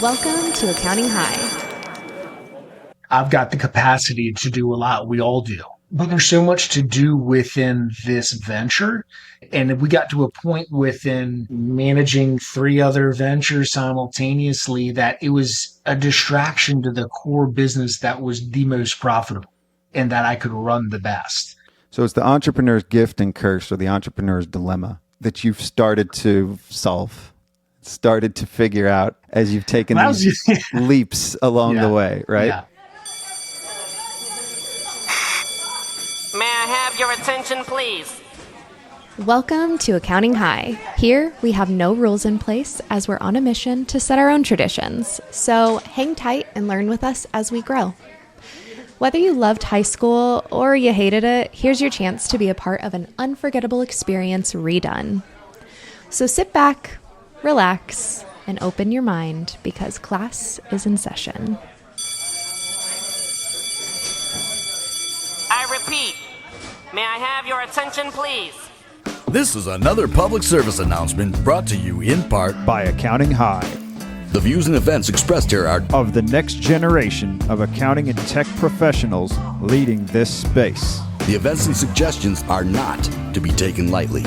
Welcome to Accounting High. I've got the capacity to do a lot. We all do. But there's so much to do within this venture. And we got to a point within managing 3 other ventures simultaneously that it was a distraction to the core business that was the most profitable and that I could run the best. So it's the entrepreneur's gift and curse, or the entrepreneur's dilemma, that you've started to solve, started to figure out as you've taken these leaps along the way, right? Yeah. May I have your attention, please? Welcome to Accounting High. Here, we have no rules in place as we're on a mission to set our own traditions. So hang tight and learn with us as we grow. Whether you loved high school or you hated it, here's your chance to be a part of an unforgettable experience redone. So sit back, relax, and open your mind because class is in session. I repeat, may I have your attention, please? This is another public service announcement brought to you in part by Accounting High. The views and events expressed here are of the next generation of accounting and tech professionals leading this space. The events and suggestions are not to be taken lightly.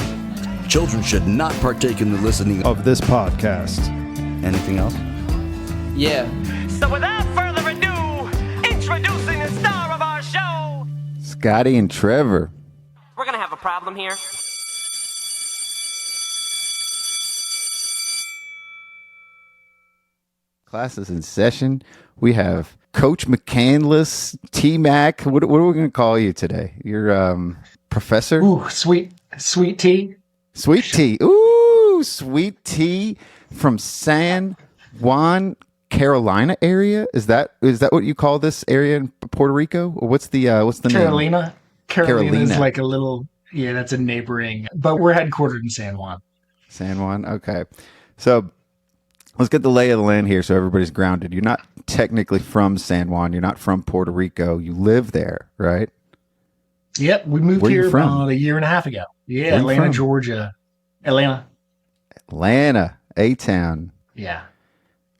Children should not partake in the listening of this podcast. Anything else? Yeah. So without further ado, introducing the star of our show, Scotty and Trevor. we're gonna have a problem here. Class is in session. We have Coach McCandless, T-Mac. What are we going to call you today? You're professor? Ooh, sweet tea. Sweet tea. Ooh, sweet tea from San Juan, Carolina area. Is that what you call this area in Puerto Rico? Or what's the name? Carolina is like a little, that's a neighboring, but we're headquartered in San Juan. San Juan. Okay. So let's get the lay of the land here so everybody's grounded. You're not technically from San Juan. You're not from Puerto Rico. You live there, right? Yep. We moved here about a year and a half ago. Yeah. Atlanta, from? Georgia. Atlanta, A-Town. Yeah.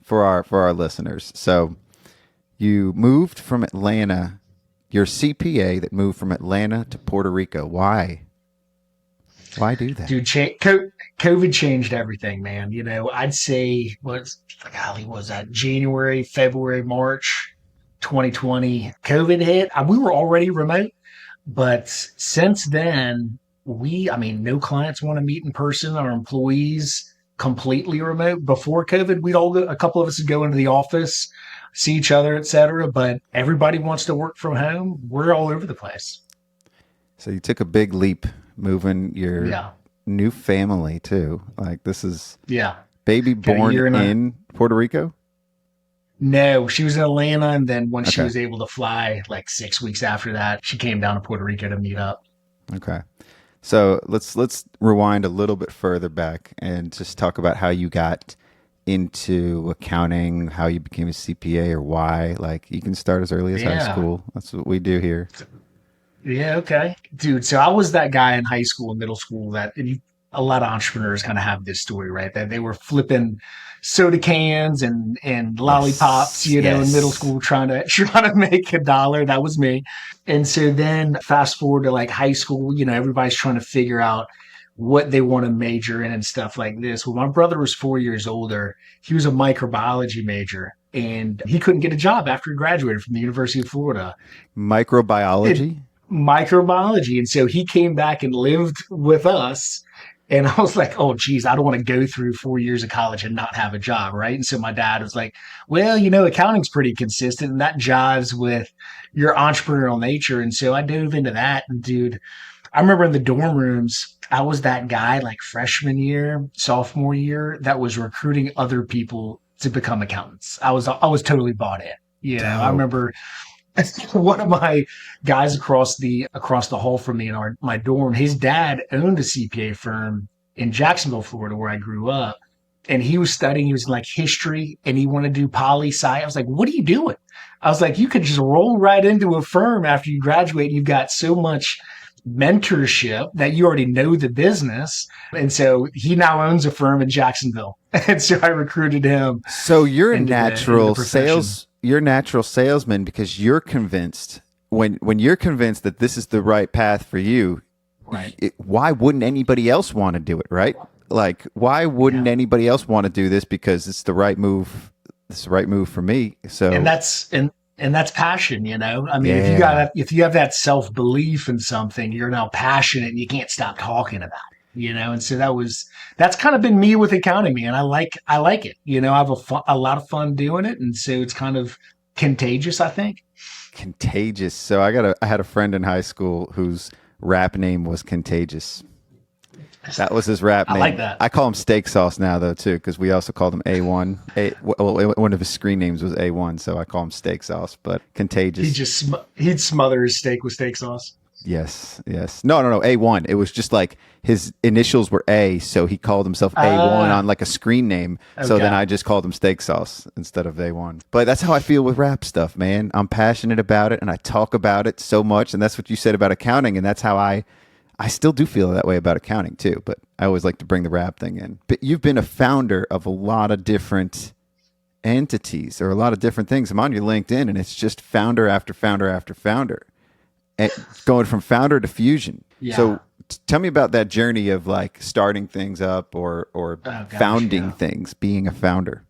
For our listeners. So you moved from Atlanta. You're a CPA that moved from Atlanta to Puerto Rico. Why? Why do that? Dude, COVID changed everything, man. I'd say, was that January, February, March 2020? COVID hit. We were already remote, but since then, no clients want to meet in person. Our employees completely remote. Before COVID, a couple of us would go into the office, see each other, et cetera, but everybody wants to work from home. We're all over the place. So you took a big leap moving your new family too. Like this is baby born in Puerto Rico? No, she was in Atlanta, and then once she was able to fly, like 6 weeks after that, she came down to Puerto Rico to meet up. Okay. So let's rewind a little bit further back and just talk about how you got into accounting, how you became a CPA, or why. Like you can start as early as high school. That's what we do here. Yeah, okay. Dude, so I was that guy in high school and middle school a lot of entrepreneurs kind of have this story, right? That they were flipping soda cans and lollipops, in middle school trying to make $1. That was me. And so then fast forward to like high school, everybody's trying to figure out what they want to major in and stuff like this. Well, my brother was 4 years older. He was a microbiology major and he couldn't get a job after he graduated from the University of Florida. Microbiology? Microbiology. And so he came back and lived with us. And I was like, oh, geez, I don't want to go through 4 years of college and not have a job, right? And so my dad was like, well, accounting's pretty consistent and that jives with your entrepreneurial nature. And so I dove into that. And dude, I remember in the dorm rooms, I was that guy like freshman year, sophomore year that was recruiting other people to become accountants. I was totally bought in. I remember one of my guys across the hall from me in my dorm, his dad owned a CPA firm in Jacksonville, Florida, where I grew up. And he was studying, he was in like history and he wanted to do poli-sci. I was like, what are you doing? I was like, you could just roll right into a firm after you graduate. You've got so much mentorship that you already know the business. And so he now owns a firm in Jacksonville. And so I recruited him. So you're a into the natural profession. you're a natural salesman because you're convinced when you're convinced that this is the right path for you, Right. why wouldn't anybody else want to do it, right? Like, why wouldn't anybody else want to do this because it's the right move? It's the right move for me. So, And that's passion, you know. I mean, Yeah. if you have that self-belief in something, you're now passionate and you can't stop talking about it, you know. And so that's kind of been me with accounting, man. I like it, you know. I have a lot of fun doing it, and so it's kind of contagious, I think. Contagious. So I had a friend in high school whose rap name was Contagious. That was his rap name. I like that. I call him Steak Sauce now, though, too, because we also called him A1. One of his screen names was A1, so I call him Steak Sauce. But Contagious. He'd smother his steak with steak sauce. Yes. No, A1. It was just like his initials were A, so he called himself A1 on like a screen name. So Okay. then I just called him Steak Sauce instead of A1. But that's how I feel with rap stuff, man. I'm passionate about it, and I talk about it so much. And that's what you said about accounting, and that's how I still do feel that way about accounting too. But I always like to bring the rap thing in. But you've been a founder of a lot of different entities or a lot of different things. I'm on your LinkedIn, and it's just founder after founder after founder. And going from founder to Fusion. Yeah. So tell me about that journey of like starting things up or gosh, founding yeah. things, being a founder.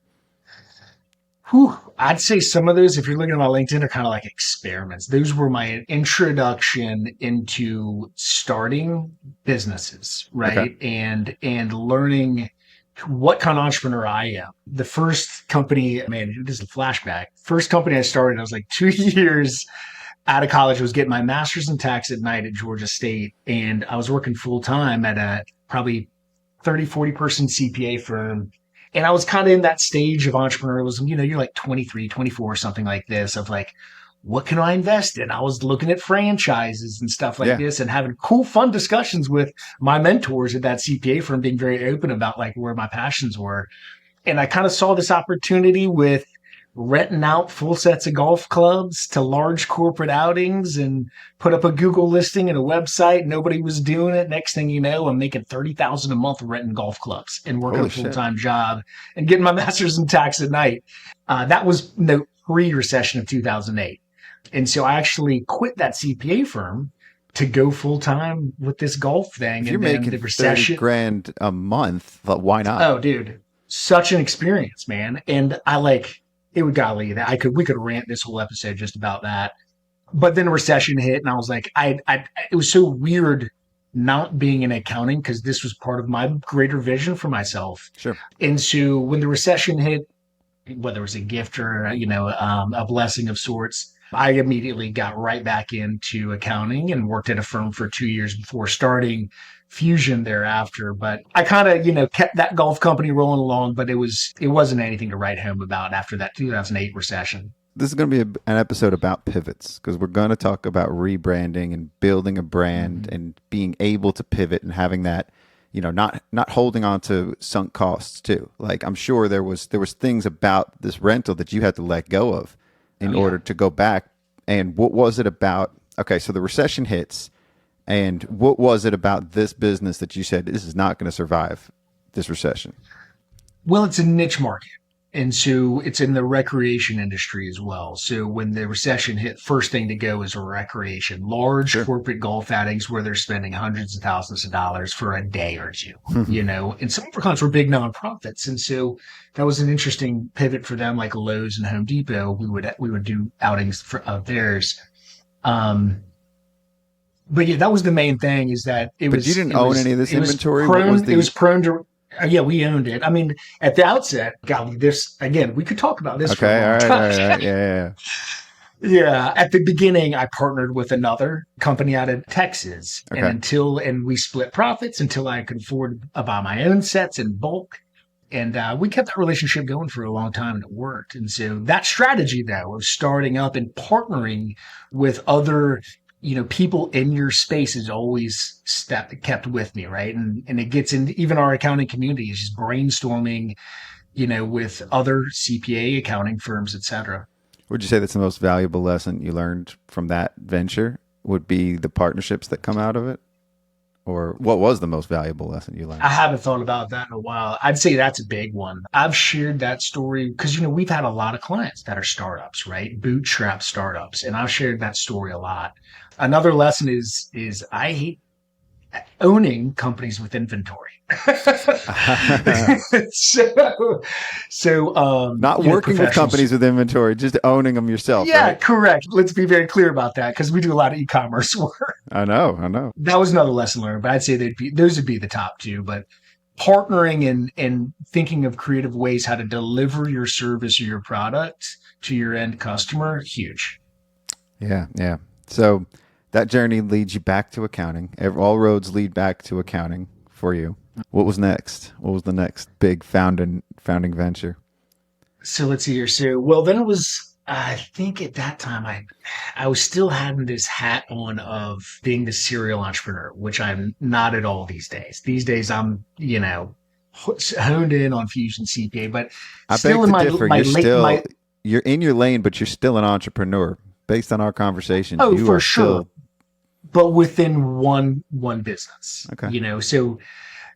Whew. I'd say some of those, if you're looking at my LinkedIn, are kind of like experiments. Those were my introduction into starting businesses, right? Okay. And learning what kind of entrepreneur I am. The first company, man, this is a flashback. First company I started, I was like 2 years out of college, was getting my master's in tax at night at Georgia State. And I was working full time at a probably 30, 40 person CPA firm. And I was kind of in that stage of entrepreneurialism. You know, you're like 23, 24, something like this, of like, what can I invest in? I was looking at franchises and stuff like this and having cool, fun discussions with my mentors at that CPA firm, being very open about like where my passions were. And I kind of saw this opportunity with renting out full sets of golf clubs to large corporate outings and put up a Google listing and a website. Nobody was doing it. Next thing you know, I'm making $30,000 a month renting golf clubs and working Holy a shit. full-time job and getting my master's in tax at night. That was the pre-recession of 2008. And so I actually quit that CPA firm to go full-time with this golf thing. If you're and then making the 30 recession, grand a month, why not? oh, dude, such an experience, man. And I like, it would golly that we could rant this whole episode just about that. But then a recession hit, and I was like, it was so weird not being in accounting because this was part of my greater vision for myself. Sure. And so when the recession hit, whether it was a gift or a blessing of sorts, I immediately got right back into accounting and worked at a firm for 2 years before starting Fusion thereafter. But I kind of, kept that golf company rolling along, but it wasn't anything to write home about after that 2008 recession. This is going to be an episode about pivots because we're going to talk about rebranding and building a brand and being able to pivot and having that, not holding on to sunk costs too. Like I'm sure there was things about this rental that you had to let go of in order to go back. And what was it about? Okay, so the recession hits. And what was it about this business that you said this is not going to survive this recession? Well, it's a niche market. And so it's in the recreation industry as well. So when the recession hit, first thing to go is recreation, large corporate golf outings where they're spending hundreds of thousands of dollars for a day or two, and some of our clients were big nonprofits. And so that was an interesting pivot for them, like Lowe's and Home Depot. We would do outings of theirs. But yeah, that was the main thing is that But you didn't own any of this inventory? It was prone to, we owned it. I mean, at the outset, God, we could talk about this for a long time. All right. Yeah. Yeah. At the beginning, I partnered with another company out of Texas. Okay. And we split profits until I could afford to buy my own sets in bulk. And we kept that relationship going for a long time and it worked. And so that strategy, though, of starting up and partnering with other people in your space is always kept with me, right? And it gets in even our accounting community is just brainstorming, with other CPA accounting firms, et cetera. Would you say that's the most valuable lesson you learned from that venture would be the partnerships that come out of it? Or what was the most valuable lesson you learned? I haven't thought about that in a while. I'd say that's a big one. I've shared that story because, we've had a lot of clients that are startups, right? Bootstrap startups. And I've shared that story a lot. Another lesson is I hate owning companies with inventory. Not working with companies with inventory, just owning them yourself. Yeah, right? correct. Let's be very clear about that because we do a lot of e-commerce work. I know. That was another lesson learned, but I'd say those would be the top two. But partnering and thinking of creative ways how to deliver your service or your product to your end customer, huge. Yeah. So that journey leads you back to accounting. All roads lead back to accounting for you. What was next? What was the next big founding venture? So let's see here. Then it was, I think at that time, I was still having this hat on of being the serial entrepreneur, which I'm not at all these days. These days I'm, honed in on Fusion CPA, but I still beg in to differ. You're in your lane, but you're still an entrepreneur. Based on our conversation, you for are sure. But within one business. Okay. So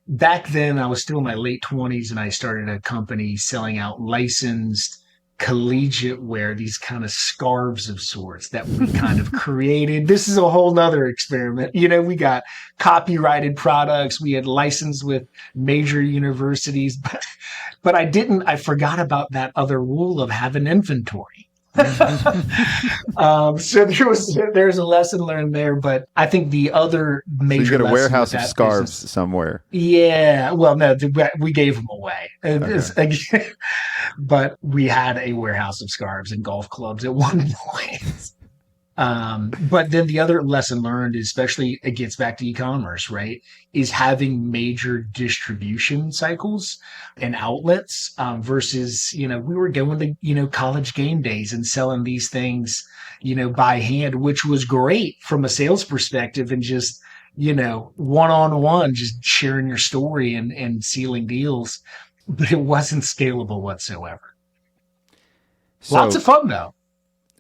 back then I was still in my late 20s and I started a company selling out licensed collegiate wear, these kind of scarves of sorts that we kind of created. This is a whole nother experiment. We got copyrighted products. We had licensed with major universities, but I forgot about that other rule of having inventory. So there's a lesson learned there, but I think the other major so you got a warehouse of scarves business, somewhere. Yeah, well, no, we gave them away. Okay. But we had a warehouse of scarves and golf clubs at one point. But then the other lesson learned, especially it gets back to e-commerce, right, is having major distribution cycles and outlets versus, we were going to, college game days and selling these things, by hand, which was great from a sales perspective and just, one-on-one, just sharing your story and sealing deals. But it wasn't scalable whatsoever. Lots of fun, though.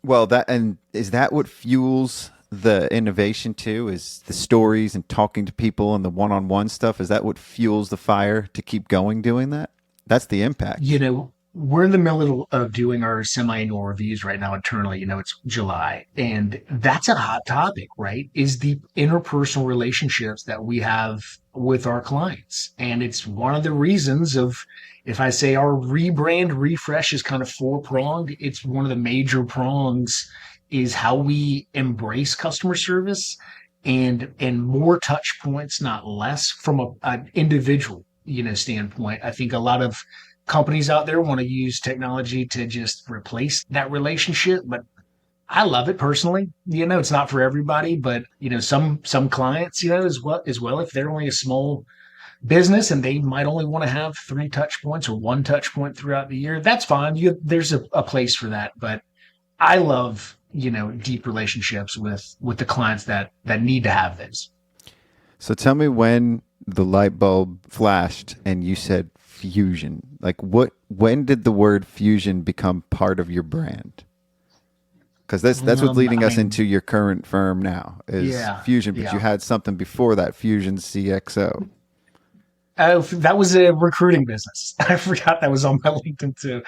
Well, is that what fuels the innovation too? Is the stories and talking to people and the one-on-one stuff? Is that what fuels the fire to keep going doing that? That's the impact. We're in the middle of doing our semi-annual reviews right now internally. It's July, and that's a hot topic, right? Is the interpersonal relationships that we have with our clients. And it's one of the reasons if I say our rebrand refresh is kind of four-pronged, it's one of the major prongs is how we embrace customer service and more touch points, not less, from an individual, standpoint. I think a lot of companies out there want to use technology to just replace that relationship, but I love it personally. It's not for everybody, but some clients, as well, if they're only a small business and they might only want to have 3 touch points or 1 touch point throughout the year, that's fine. There's a place for that, but I love, deep relationships with the clients that need to have this. So tell me when the light bulb flashed and you said Fusion. Like when did the word Fusion become part of your brand? Because that's what's leading us into your current firm now is Fusion, but you had something before that, Fusion CXO. That was a recruiting business. I forgot that was on my LinkedIn too.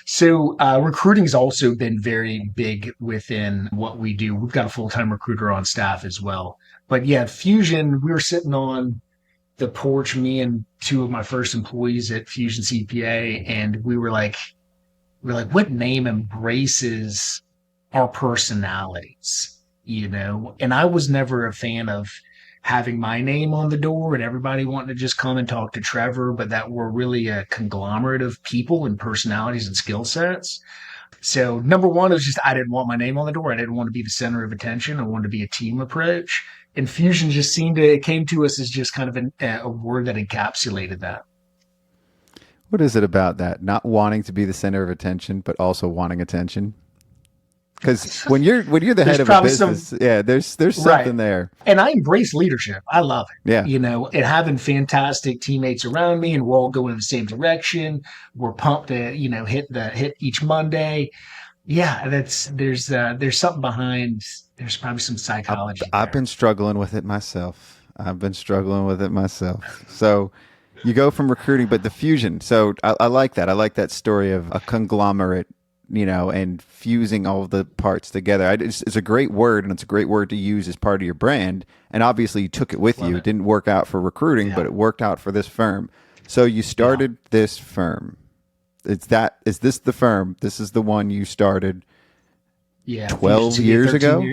So recruiting's also been very big within what we do. We've got a full-time recruiter on staff as well. But yeah, Fusion, we were sitting on the porch, me and 2 of my first employees at Fusion CPA, and we were like, what name embraces our personalities, And I was never a fan of having my name on the door and everybody wanting to just come and talk to Trevor, but that we're really a conglomerate of people and personalities and skill sets. So number one, it was just I didn't want my name on the door. I didn't want to be the center of attention. I wanted to be a team approach. And Fusion just it came to us as just kind of a word that encapsulated that. What is it about that? Not wanting to be the center of attention, but also wanting attention? Because when you're the head of a business, there's something there. And I embrace leadership. I love it. Yeah. And having fantastic teammates around me, and we're all going in the same direction. We're pumped to, hit each Monday. Yeah, there's something behind. There's probably some psychology I've there. been struggling with it myself. So you go from recruiting, but the fusion. So I like that. I like that story of a conglomerate, and fusing all of the parts together. It's a great word, and it's a great word to use as part of your brand. And obviously, you took it with you. It didn't work out for recruiting, but it worked out for this firm. So you started this firm. Is this the firm? This is the one you started Yeah, 12 Fusion CPA, years ago?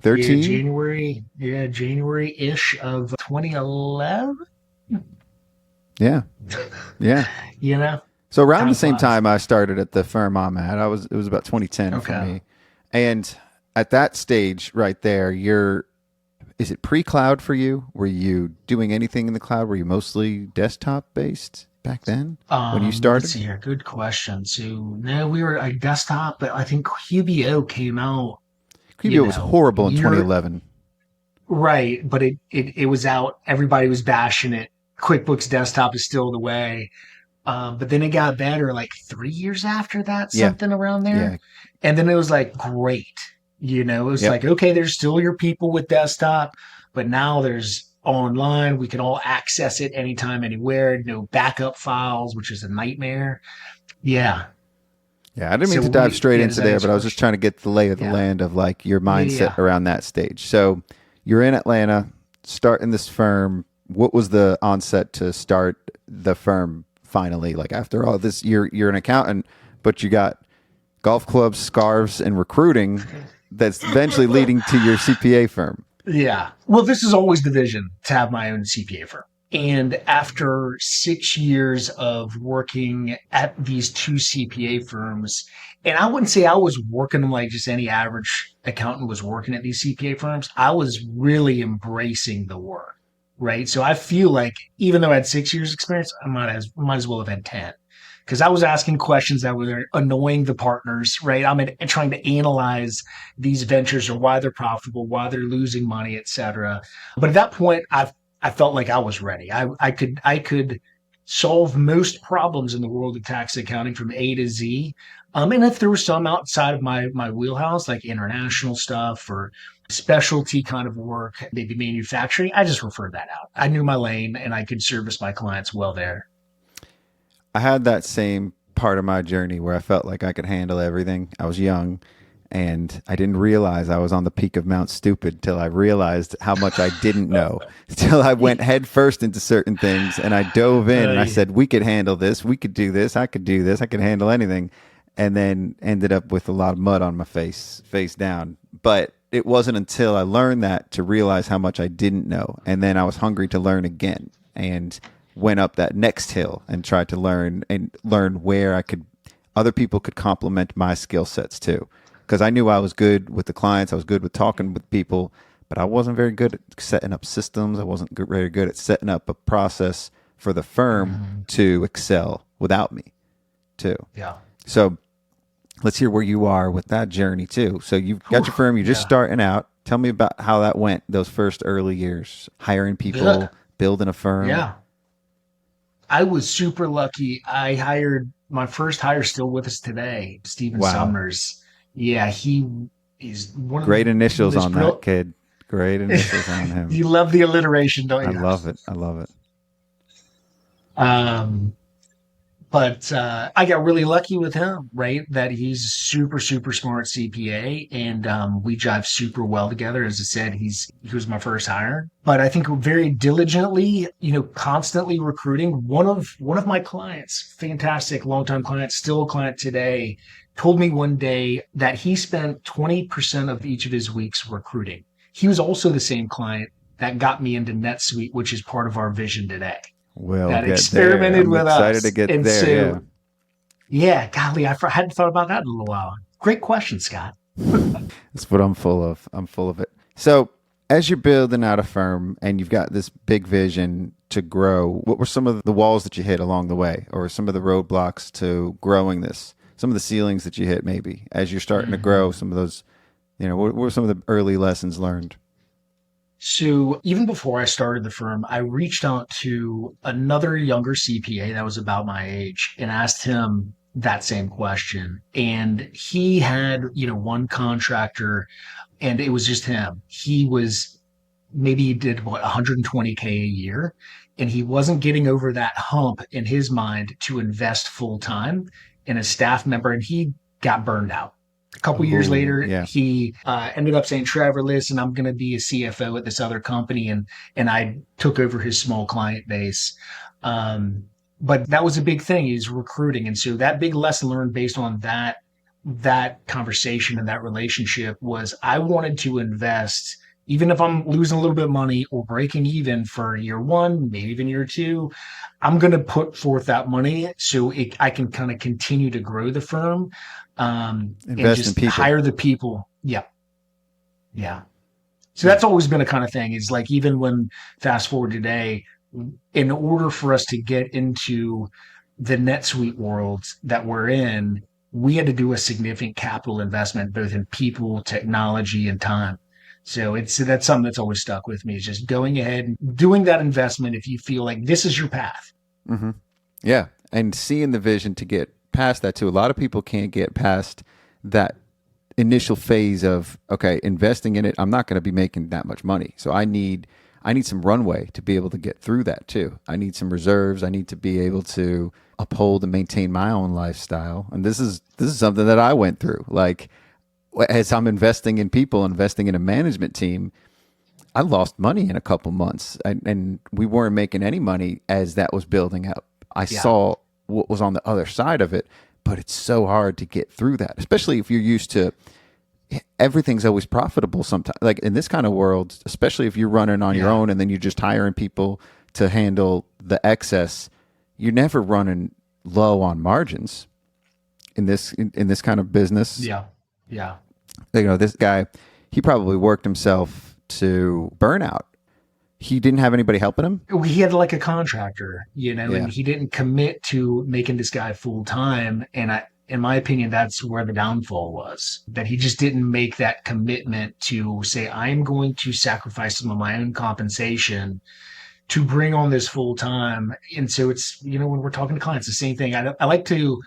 13? January-ish of 2011. Yeah. Yeah. You know, So around Time the same flies. time I started at the firm I'm at, it was about 2010 for Okay. me. And at that stage right there, is it pre-cloud for you? Were you doing anything in the cloud? Were you mostly desktop based back then when you started? Let's see here. Good question. So no, we were a desktop, but I think QBO came out. QBO was horrible in 2011. Right, but it was out. Everybody was bashing it. QuickBooks Desktop is still the way. But then it got better like 3 years after that, something around there. Yeah. And then it was like, great. It was like, okay, there's still your people with desktop, but now there's online. We can all access it anytime, anywhere. No backup files, which is a nightmare. Yeah. Yeah, I didn't mean to dive straight into there, but I was just trying to get the lay of the Yeah. land of like your mindset Yeah. around that stage. So you're in Atlanta, starting this firm. What was the onset to start the firm finally? Like after all this, you're an accountant, but you got golf clubs, scarves, and recruiting that's eventually leading to your CPA firm. Yeah. Well, this is always the vision, to have my own CPA firm. And after 6 years of working at these two CPA firms, and I wouldn't say I was working them like just any average accountant was working at these CPA firms. I was really embracing the work, right? So I feel like even though I had 6 years experience, I might as well have had 10. Because I was asking questions that were annoying the partners, right? I'm trying to analyze these ventures or why they're profitable, why they're losing money, et cetera. But at that point, I felt like I was ready. I could solve most problems in the world of tax accounting from A to Z. And if there was some outside of my wheelhouse, like international stuff or specialty kind of work, maybe manufacturing, I just referred that out. I knew my lane and I could service my clients well there. I had that same part of my journey where I felt like I could handle everything. I was young and I didn't realize I was on the peak of Mount Stupid till I realized how much I didn't know. Till I went head first into certain things and I dove in and I said, we could handle this. We could do this. I could do this. I could handle anything. And then ended up with a lot of mud on my face down. But it wasn't until I learned that to realize how much I didn't know. And then I was hungry to learn again and went up that next hill and tried to learn where other people could complement my skill sets too. Because I knew I was good with the clients. I was good with talking with people, but I wasn't very good at setting up systems. I wasn't very good at setting up a process for the firm to excel without me too. Yeah. So let's hear where you are with that journey too. So you've got your firm, you're just starting out. Tell me about how that went, those first early years, hiring people, building a firm. Yeah. I was super lucky. I hired my first hire, still with us today, Stephen Summers. Yeah, he is one of great the initials most on that kid. Great initials on him. You love the alliteration, don't you? I love it. I love it. But I got really lucky with him, right? That he's super, super smart CPA, and we jive super well together. As I said, he was my first hire. But I think very diligently, constantly recruiting. One of my clients, fantastic longtime client, still a client today, told me one day that he spent 20% of each of his weeks recruiting. He was also the same client that got me into NetSuite, which is part of our vision today. We'll that get experimented there. I'm with excited us. to get And there. so, yeah, golly, I hadn't thought about that in a little while. Great question, Scott. That's what I'm full of. I'm full of it. So as you're building out a firm and you've got this big vision to grow, what were some of the walls that you hit along the way, or some of the roadblocks to growing this? Some of the ceilings that you hit maybe as you're starting to grow, some of those, what were some of the early lessons learned? So even before I started the firm, I reached out to another younger CPA that was about my age and asked him, that same question. And he had, one contractor, and it was just him. Maybe he did 120K a year, and he wasn't getting over that hump in his mind to invest full time in a staff member, and he got burned out. A couple years later, he ended up saying, Trevor, listen, I'm going to be a CFO at this other company. And I took over his small client base. But that was a big thing, is recruiting. And so that big lesson learned based on that conversation and that relationship was, I wanted to invest, even if I'm losing a little bit of money or breaking even for year one, maybe even year two, I'm going to put forth that money so I can kind of continue to grow the firm. And Invest just in people. hire the people. Yeah. Yeah. So that's always been a kind of thing, is like, even when fast forward today, in order for us to get into the NetSuite world that we're in, we had to do a significant capital investment, both in people, technology, and time. So that's something that's always stuck with me, is just going ahead and doing that investment if you feel like this is your path. Mm-hmm. Yeah. And seeing the vision to get past that too. A lot of people can't get past that initial phase of, okay, investing in it, I'm not going to be making that much money. So I need some runway to be able to get through that too. I need some reserves. I need to be able to uphold and maintain my own lifestyle. And this is something that I went through. Like, as I'm investing in people, investing in a management team, I lost money in a couple months, and we weren't making any money as that was building up. I saw what was on the other side of it, but it's so hard to get through that, especially if you're used to everything's always profitable sometimes. Like in this kind of world, especially if you're running on your own and then you're just hiring people to handle the excess, you're never running low on margins in this kind of business. Yeah. Yeah. This guy, he probably worked himself to burnout. He didn't have anybody helping him. He had like a contractor, and he didn't commit to making this guy full time. And in my opinion, that's where the downfall was, that he just didn't make that commitment to say, I'm going to sacrifice some of my own compensation to bring on this full time. And so it's, when we're talking to clients, the same thing. I like to,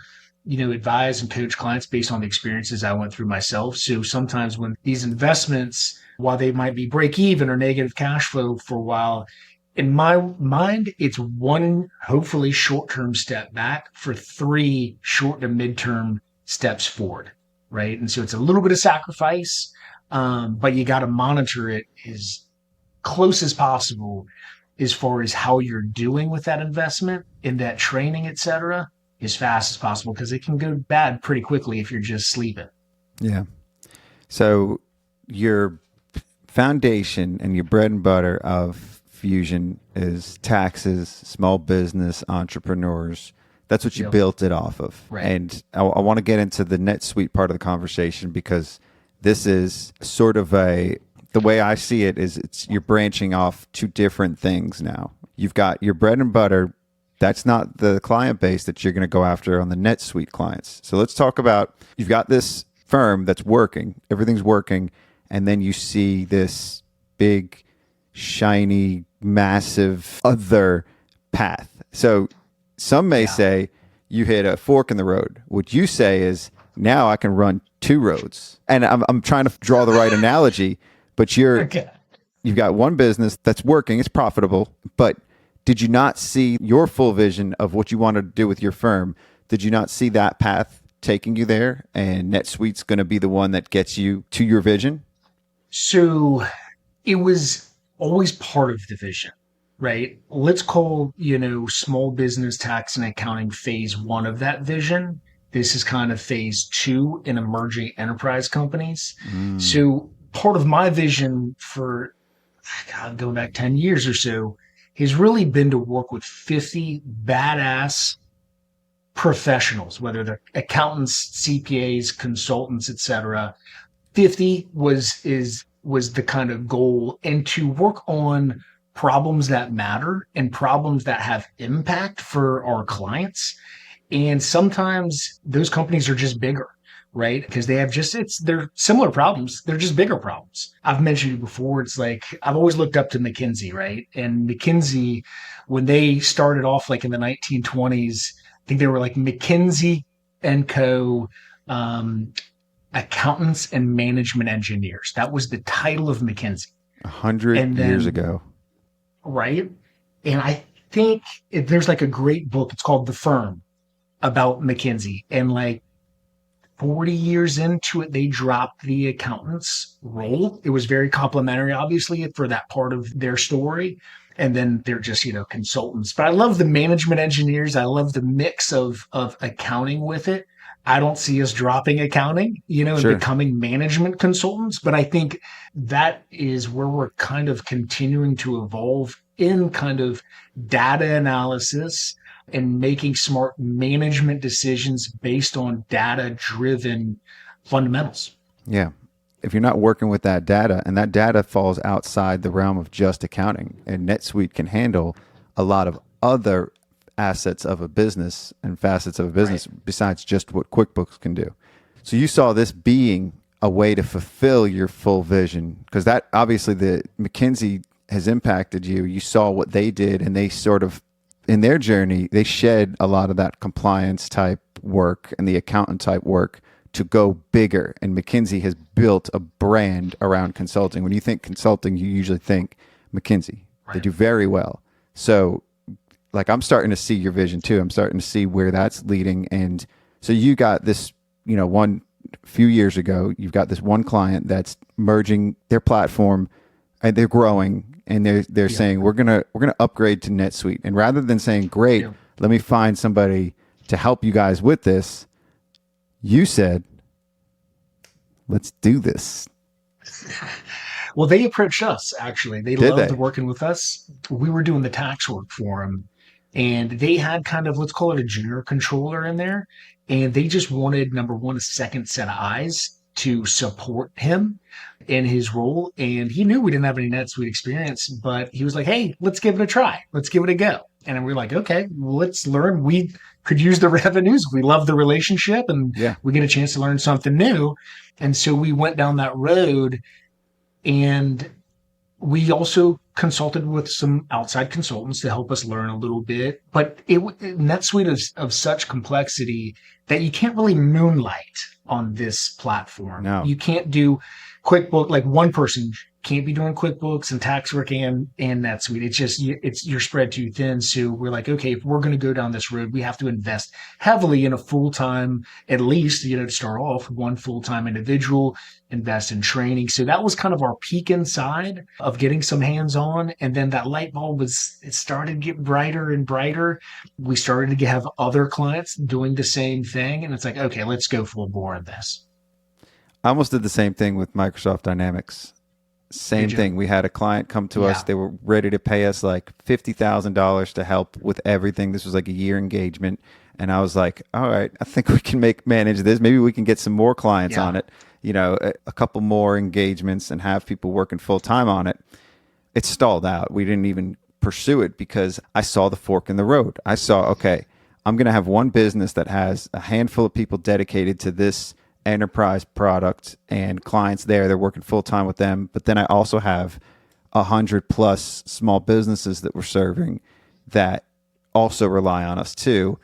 advise and coach clients based on the experiences I went through myself. So sometimes when these investments, while they might be break even or negative cash flow for a while, in my mind, it's one hopefully short-term step back for 3 short to midterm steps forward, right? And so it's a little bit of sacrifice, but you got to monitor it as close as possible as far as how you're doing with that investment in that training, et cetera, as fast as possible, because it can go bad pretty quickly if you're just sleeping. Yeah. So your foundation and your bread and butter of Fusion is taxes, small business, entrepreneurs. That's what you built it off of. Right. And I want to get into the NetSuite part of the conversation, because this is sort of the way I see it is you're branching off to different things now. You've got your bread and butter. That's not the client base that you're going to go after on the NetSuite clients. So let's talk about, you've got this firm that's working, everything's working, and then you see this big, shiny, massive other path. So some may say you hit a fork in the road. What you say is, now I can run 2 roads. And I'm trying to draw the right analogy, but you've got one business that's working, it's profitable, but did you not see your full vision of what you wanted to do with your firm? Did you not see that path taking you there? And NetSuite's going to be the one that gets you to your vision? So it was always part of the vision, right? Let's call, small business tax and accounting phase 1 of that vision. This is kind of phase 2 in emerging enterprise companies. So part of my vision for, going back 10 years or so, has really been to work with 50 badass professionals, whether they're accountants, CPAs, consultants, et cetera. 50 was the kind of goal, and to work on problems that matter and problems that have impact for our clients. And sometimes those companies are just bigger, right? Because they have they're similar problems. They're just bigger problems. I've mentioned it before. It's like, I've always looked up to McKinsey, right? And McKinsey, when they started off like in the 1920s, I think they were like McKinsey & and Co. Accountants and Management Engineers. That was the title of McKinsey. 100 years ago. Right. And I think there's like a great book. It's called The Firm about McKinsey. And like 40 years into it, they dropped the accountant's role. It was very complimentary, obviously, for that part of their story. And then they're just, consultants. But I love the management engineers. I love the mix of accounting with it. I don't see us dropping accounting, and Sure. becoming management consultants. But I think that is where we're kind of continuing to evolve in kind of data analysis and making smart management decisions based on data-driven fundamentals. Yeah. If you're not working with that data, and that data falls outside the realm of just accounting, and NetSuite can handle a lot of other assets of a business and facets of a business besides just what QuickBooks can do. So you saw this being a way to fulfill your full vision, because that obviously the McKinsey has impacted you. You saw what they did, and they sort of, in their journey, they shed a lot of that compliance type work and the accountant type work to go bigger. And McKinsey has built a brand around consulting. When you think consulting, you usually think McKinsey. They do very well. So like, I'm starting to see your vision too. I'm starting to see where that's leading. And so you got this, one few years ago, you've got this one client that's merging their platform, and they're growing, and they're saying, we're gonna upgrade to NetSuite. And rather than saying, great, let me find somebody to help you guys with this, you said, let's do this. Well, they approached us, actually. They Did loved they? working with us. We were doing the tax work for them. And they had kind of, let's call it a junior controller in there. And they just wanted, number one, a second set of eyes to support him in his role. And he knew we didn't have any NetSuite experience, but he was like, hey, let's give it a try. Let's give it a go. And we were like, okay, let's learn. We could use the revenues. We love the relationship, and we get a chance to learn something new. And so we went down that road, and we also consulted with some outside consultants to help us learn a little bit. But NetSuite is of such complexity that you can't really moonlight on this platform. No. You can't do QuickBooks, like one person can't be doing QuickBooks and tax work and NetSuite. It's just, you're spread too thin. So we're like, okay, if we're going to go down this road, we have to invest heavily in a full-time, at least, to start off, one full-time individual, invest in training. So that was kind of our peak inside of getting some hands-on. And then that light bulb it started to get brighter and brighter. We started to have other clients doing the same thing. And it's like, okay, let's go full bore in this. I almost did the same thing with Microsoft Dynamics. Same thing. We had a client come to us. They were ready to pay us like $50,000 to help with everything. This was like a year engagement. And I was like, all right, I think we can manage this. Maybe we can get some more clients on it, a couple more engagements and have people working full time on it. It stalled out. We didn't even pursue it because I saw the fork in the road. I saw, okay, I'm going to have one business that has a handful of people dedicated to this enterprise product and clients there. They're working full time with them. But then I also have 100+ small businesses that we're serving that also rely on us too.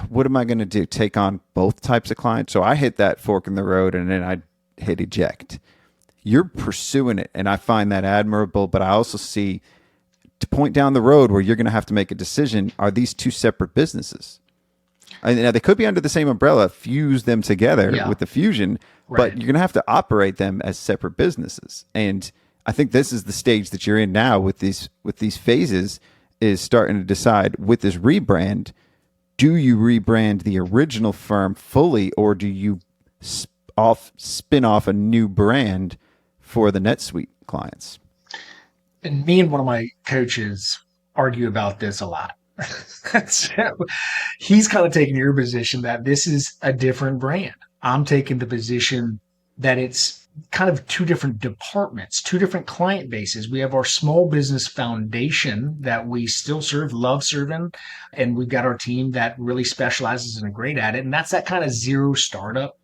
What am I going to do? Take on both types of clients? So I hit that fork in the road, and then I hit eject. You're pursuing it, and I find that admirable. But I also see, to point down the road where you're going to have to make a decision, are these two separate businesses? Now, they could be under the same umbrella, fuse them together with the fusion, but you're going to have to operate them as separate businesses. And I think this is the stage that you're in now with these phases, is starting to decide with this rebrand, do you rebrand the original firm fully, or do you spin off a new brand for the NetSuite clients? And me and one of my coaches argue about this a lot. So he's kind of taking your position that this is a different brand. I'm taking the position that it's kind of two different departments, two different client bases. We have our small business foundation that we still love serving, and we've got our team that really specializes and are great at it. And that's that kind of zero startup,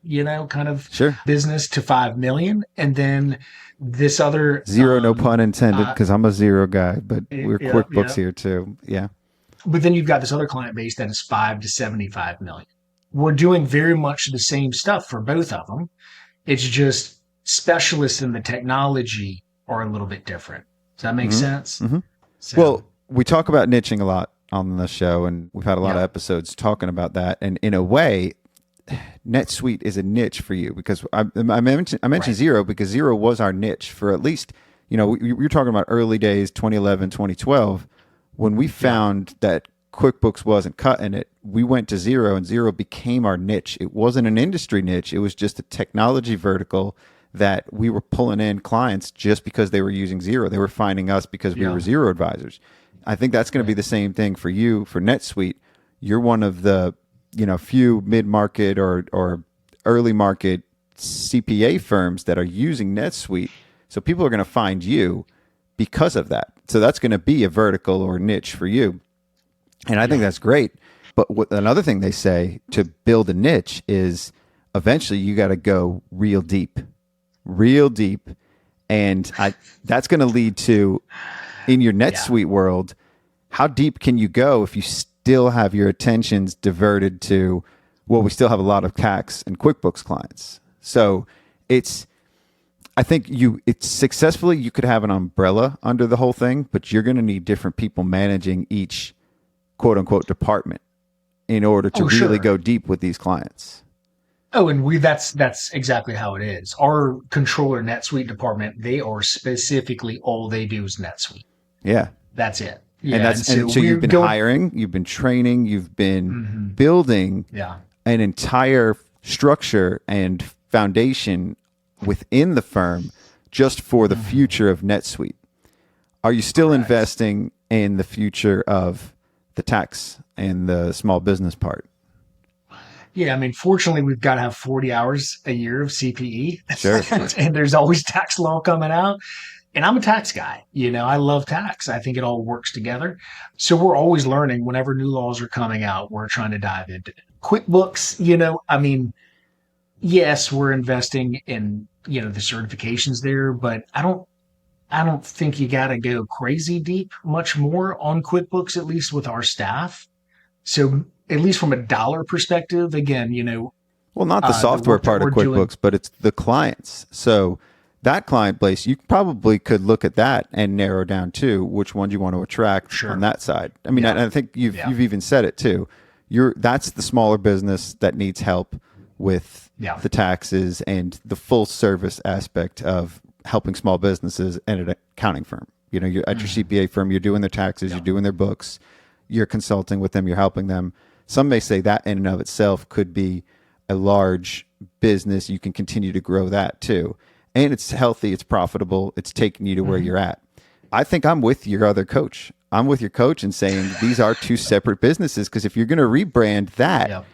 kind of business to 5 million. And then this other zero, no pun intended, because I'm a zero guy, but we're QuickBooks here too. Yeah. But then you've got this other client base that is 5 to 75 million. we're doing very much the same stuff for both of them. It's just specialists in the technology are a little bit different. Does that make sense? So, Well, we talk about niching a lot on the show, and we've had a lot of Yeah. episodes talking about that. And in a way, NetSuite is a niche for you, because I mentioned Right. Xero because Xero was our niche for at least, we were talking about early days, 2011, 2012, when we found that QuickBooks wasn't cutting it. We went to Xero, and Xero became our niche. It wasn't an industry niche. It was just a technology vertical that we were pulling in clients just because they were using Xero. They were finding us because we Yeah. were Xero advisors. I think that's going to be the same thing for you for NetSuite. You're one of the few mid-market or early market CPA firms that are using NetSuite. So people are going to find you because of that. So that's going to be a vertical or niche for you. And I think that's great. But another thing they say to build a niche is eventually you got to go real deep. And that's going to lead to, in your NetSuite world, how deep can you go if you still have your attentions diverted to, well, we still have a lot of tax and QuickBooks clients. So I think it's successfully, you could have an umbrella under the whole thing, but you're going to need different people managing each quote unquote department in order to really go deep with these clients. Oh, and that's exactly how it is. Our controller NetSuite department, they are specifically, all they do is NetSuite. Yeah. That's it. Yeah. And so you've been hiring, you've been training, you've been building an entire structure and foundation within the firm just for the future of NetSuite. Are you still investing in the future of the tax and the small business part? Yeah, I mean, fortunately, we've got to have 40 hours a year of CPE. Sure. And there's always tax law coming out. And I'm a tax guy. I love tax. I think it all works together. So we're always learning. Whenever new laws are coming out, we're trying to dive into it. QuickBooks, I mean, yes, we're investing in, the certifications there, but I don't think you got to go crazy deep much more on QuickBooks, at least with our staff. So at least from a dollar perspective, again, well, not the software part of QuickBooks, but it's the clients. So that client base, you probably could look at that and narrow down to which ones you want to attract on that side. I mean, I think you've even said it too. That's the smaller business that needs help with the taxes and the full service aspect of helping small businesses and an accounting firm. You're at your CPA firm, you're doing their taxes, you're doing their books, you're consulting with them, you're helping them. Some may say that in and of itself could be a large business. You can continue to grow that too. And it's healthy, it's profitable, it's taking you to where you're at. I think I'm with your other coach. I'm with your coach in saying these are two separate businesses, because if you're going to rebrand that,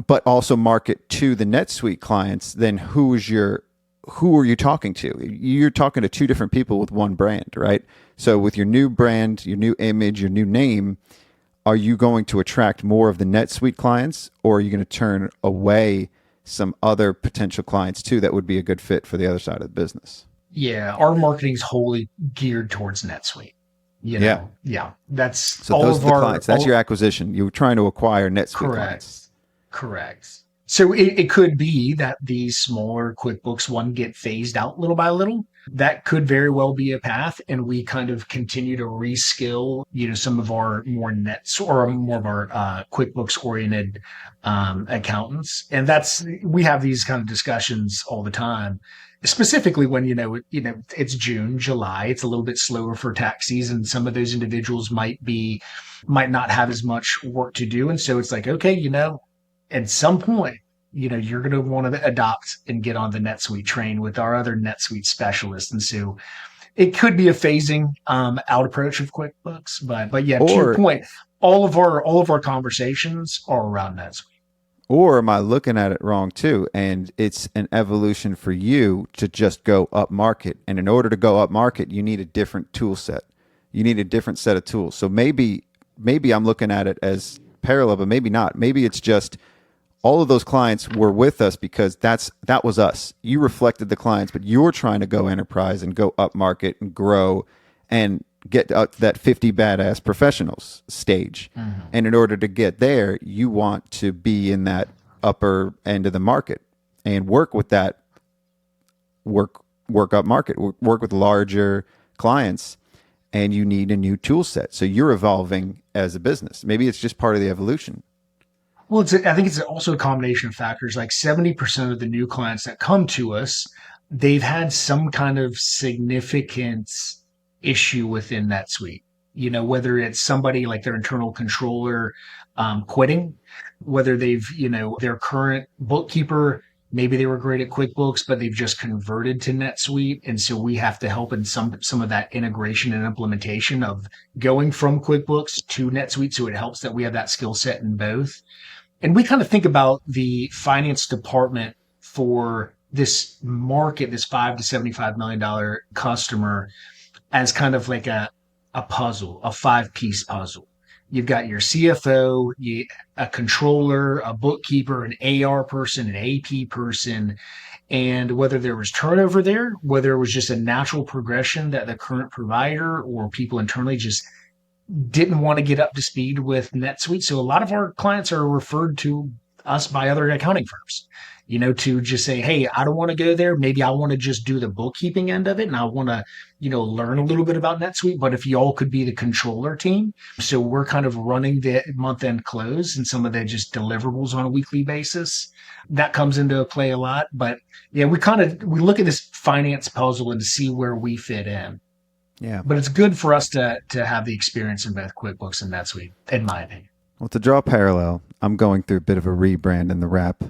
but also market to the NetSuite clients, then who are you talking to? You're talking to two different people with one brand, right? So with your new brand, your new image, your new name, are you going to attract more of the NetSuite clients, or are you going to turn away some other potential clients too that would be a good fit for the other side of the business? Yeah, our marketing's wholly geared towards NetSuite. That's so all those are the clients. That's your acquisition. You're trying to acquire NetSuite clients. Correct. So it could be that these smaller QuickBooks one get phased out little by little. That could very well be a path, and we kind of continue to reskill, some of our more more of our QuickBooks oriented accountants, and we have these kind of discussions all the time. Specifically when it's June, July, it's a little bit slower for tax season. Some of those individuals might not have as much work to do, and so it's like, okay, at some point, you're going to want to adopt and get on the NetSuite train with our other NetSuite specialists. And so it could be a phasing out approach of QuickBooks, but to your point, all of our conversations are around NetSuite. Or am I looking at it wrong too? And it's an evolution for you to just go up market. And in order to go up market, you need a different tool set. You need a different set of tools. So maybe I'm looking at it as parallel, but maybe not. Maybe it's just all of those clients were with us because that was us. You reflected the clients, but you're trying to go enterprise and go up market and grow and get up to that 50 badass professionals stage. And in order to get there, you want to be in that upper end of the market and work with that work up market, work with larger clients, and you need a new tool set. So you're evolving as a business. Maybe it's just part of the evolution. Well, I think it's also a combination of factors. Like 70% of the new clients that come to us, they've had some kind of significant issue within NetSuite. You know, whether it's somebody like their internal controller quitting, whether they've, their current bookkeeper, maybe they were great at QuickBooks, but they've just converted to NetSuite. And so we have to help in some of that integration and implementation of going from QuickBooks to NetSuite. So it helps that we have that skill set in both. And we kind of think about the finance department for this market, this $5 to $75 million customer, as kind of like a puzzle, a 5-piece puzzle. You've got your CFO, a controller, a bookkeeper, an AR person, an AP person. And whether there was turnover there, whether it was just a natural progression that the current provider or people internally just didn't want to get up to speed with NetSuite. So a lot of our clients are referred to us by other accounting firms, to just say, hey, I don't want to go there. Maybe I want to just do the bookkeeping end of it. And I want to, learn a little bit about NetSuite, but if y'all could be the controller team. So we're kind of running the month end close and some of the just deliverables on a weekly basis. That comes into play a lot. But yeah, we look at this finance puzzle and to see where we fit in. Yeah. But it's good for us to have the experience in both QuickBooks and NetSuite, in my opinion. Well, to draw a parallel, I'm going through a bit of a rebrand in the rap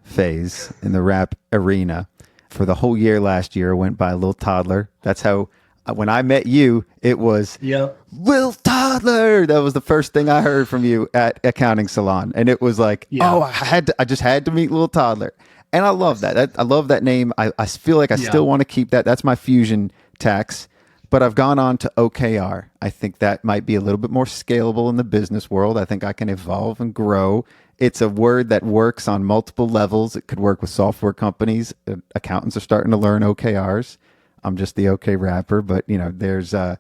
phase, in the rap arena. For the whole year last year, I went by Lil Toddler. That's how, when I met you, it was Lil Toddler. That was the first thing I heard from you at Accounting Salon. And it was like, I just had to meet Lil Toddler. And I love that. I love that name. I feel like I still want to keep that. That's my Fusion tax. But I've gone on to OKR. I think that might be a little bit more scalable in the business world. I think I can evolve and grow. It's a word that works on multiple levels. It could work with software companies. Accountants are starting to learn OKRs. I'm just the OK rapper, but there's a